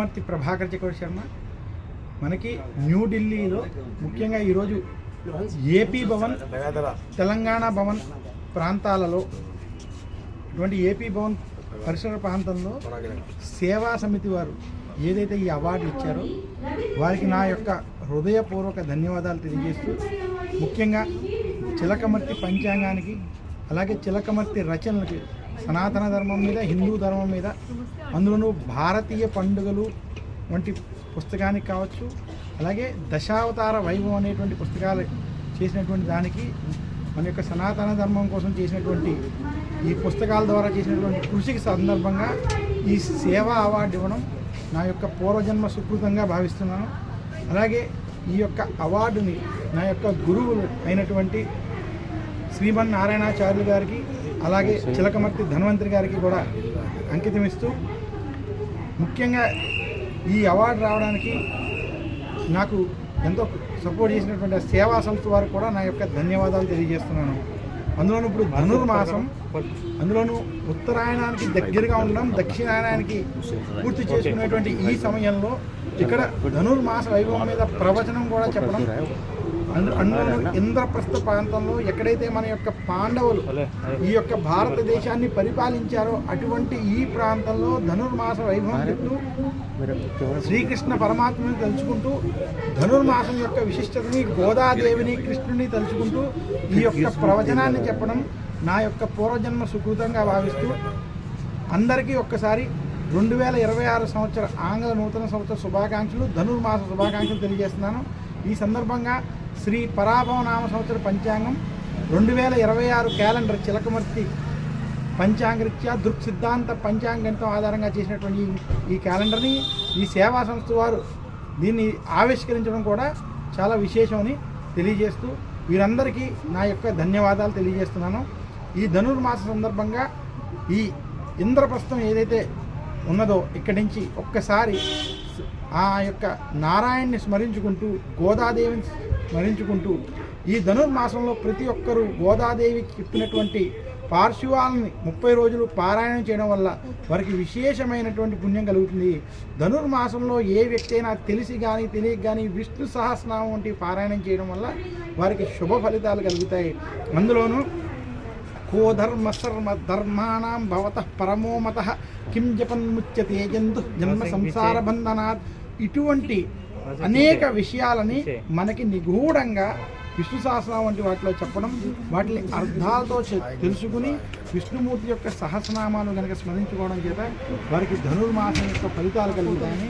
చిలకమర్తి ప్రభాకర్ చక్రవర్తి శర్మ మనకి న్యూఢిల్లీలో ముఖ్యంగా ఈరోజు ఏపీ భవన్, తెలంగాణ భవన్ ప్రాంతాలలో ఇటువంటి ఏపీ భవన్ పరిసర ప్రాంతంలో సేవా సమితి వారు ఏదైతే ఈ అవార్డులు ఇచ్చారో వారికి నా యొక్క హృదయపూర్వక ధన్యవాదాలు తెలియజేస్తూ, ముఖ్యంగా చిలకమర్తి పంచాంగానికి అలాగే చిలకమర్తి రచనలకి సనాతన ధర్మం మీద, హిందూ ధర్మం మీద, అందులోనూ భారతీయ పండుగలు వంటి పుస్తకానికి కావచ్చు, అలాగే దశావతార వైభవం అనేటువంటి పుస్తకాలు చేసినటువంటి దానికి మన యొక్క సనాతన ధర్మం కోసం చేసినటువంటి ఈ పుస్తకాల ద్వారా చేసినటువంటి కృషికి సందర్భంగా ఈ సేవా అవార్డు ఇవ్వడం నా యొక్క పూర్వజన్మ సుకృతంగా భావిస్తున్నాను. అలాగే ఈ యొక్క అవార్డుని నా యొక్క గురువులు అయినటువంటి శ్రీమన్నారాయణాచార్యులు గారికి, అలాగే చిలకమర్తి ధన్వంతరి గారికి కూడా అంకితం ఇస్తూ, ముఖ్యంగా ఈ అవార్డు రావడానికి నాకు ఎంతో సపోర్ట్ చేసినటువంటి సేవా సంస్థ వారికి కూడా నా యొక్క ధన్యవాదాలు తెలియజేస్తున్నాను. అందులోనూ ఇప్పుడు ధనుర్మాసం, అందులోనూ ఉత్తరాయణానికి దగ్గరగా ఉండడం, దక్షిణాయనానికి పూర్తి చేసుకునేటువంటి ఈ సమయంలో ఇక్కడ ధనుర్మాస వైభవం మీద ప్రవచనం కూడా చెప్పడం, అందులో ఇంద్రప్రస్థ ప్రాంతంలో ఎక్కడైతే మన యొక్క పాండవులు ఈ యొక్క భారతదేశాన్ని పరిపాలించారో అటువంటి ఈ ప్రాంతంలో ధనుర్మాస వైభవం చెప్తూ శ్రీకృష్ణ పరమాత్మని తలుచుకుంటూ, ధనుర్మాసం యొక్క విశిష్టతని, గోదాదేవిని, కృష్ణుని తలుచుకుంటూ ఈ యొక్క ప్రవచనాన్ని చెప్పడం నా యొక్క పూర్వజన్మ సుకృతంగా భావిస్తూ, అందరికీ ఒక్కసారి 2026 సంవత్సర ఆంగ్ల నూతన సంవత్సర శుభాకాంక్షలు, ధనుర్మాస శుభాకాంక్షలు తెలియజేస్తున్నాను. ఈ సందర్భంగా శ్రీ పరాభవ నామ సంవత్సర పంచాంగం 2026 క్యాలెండర్ చిలకమర్తి పంచాంగరీత్యా దృక్ సిద్ధాంత పంచాంగంతో ఆధారంగా చేసినటువంటి ఈ క్యాలెండర్ని ఈ సేవా సంస్థ వారు దీన్ని ఆవిష్కరించడం కూడా చాలా విశేషమని తెలియజేస్తూ, వీరందరికీ నా యొక్క ధన్యవాదాలు తెలియజేస్తున్నాను. ఈ ధనుర్మాస సందర్భంగా ఈ ఇంద్రప్రస్థం ఏదైతే ఉన్నదో ఇక్కడి నుంచి ఒక్కసారి ఆ యొక్క నారాయణ్ని స్మరించుకుంటూ, గోదాదేవిని స్మరించుకుంటూ, ఈ ధనుర్మాసంలో ప్రతి ఒక్కరూ గోదాదేవికి చెప్పినటువంటి పార్శ్వాలని 30 రోజులు పారాయణం చేయడం వల్ల వారికి విశేషమైనటువంటి పుణ్యం కలుగుతుంది. ధనుర్మాసంలో ఏ వ్యక్తి అయినా తెలిసి కానీ తెలియక కానీ విష్ణు సహస్రనామం వంటి పారాయణం చేయడం వల్ల వారికి శుభ ఫలితాలు కలుగుతాయి. అందులోనూ కోధర్మ సర్మ ధర్మాణం భవతః పరమోమతః కిం జపన్ముచ్యతే జంతు జన్మ సంసార బంధనాత్, ఇటువంటి అనేక విషయాలని మనకి నిగూఢంగా విష్ణు సహస్రనామం వంటి వాటిలో చెప్పడం, వాటిని అర్థాలతో తెలుసుకుని విష్ణుమూర్తి యొక్క సహస్రనామాలు కనుక స్మరించుకోవడం చేత వారికి ధనుర్మాసం యొక్క ఫలితాలు కలుగుతాయని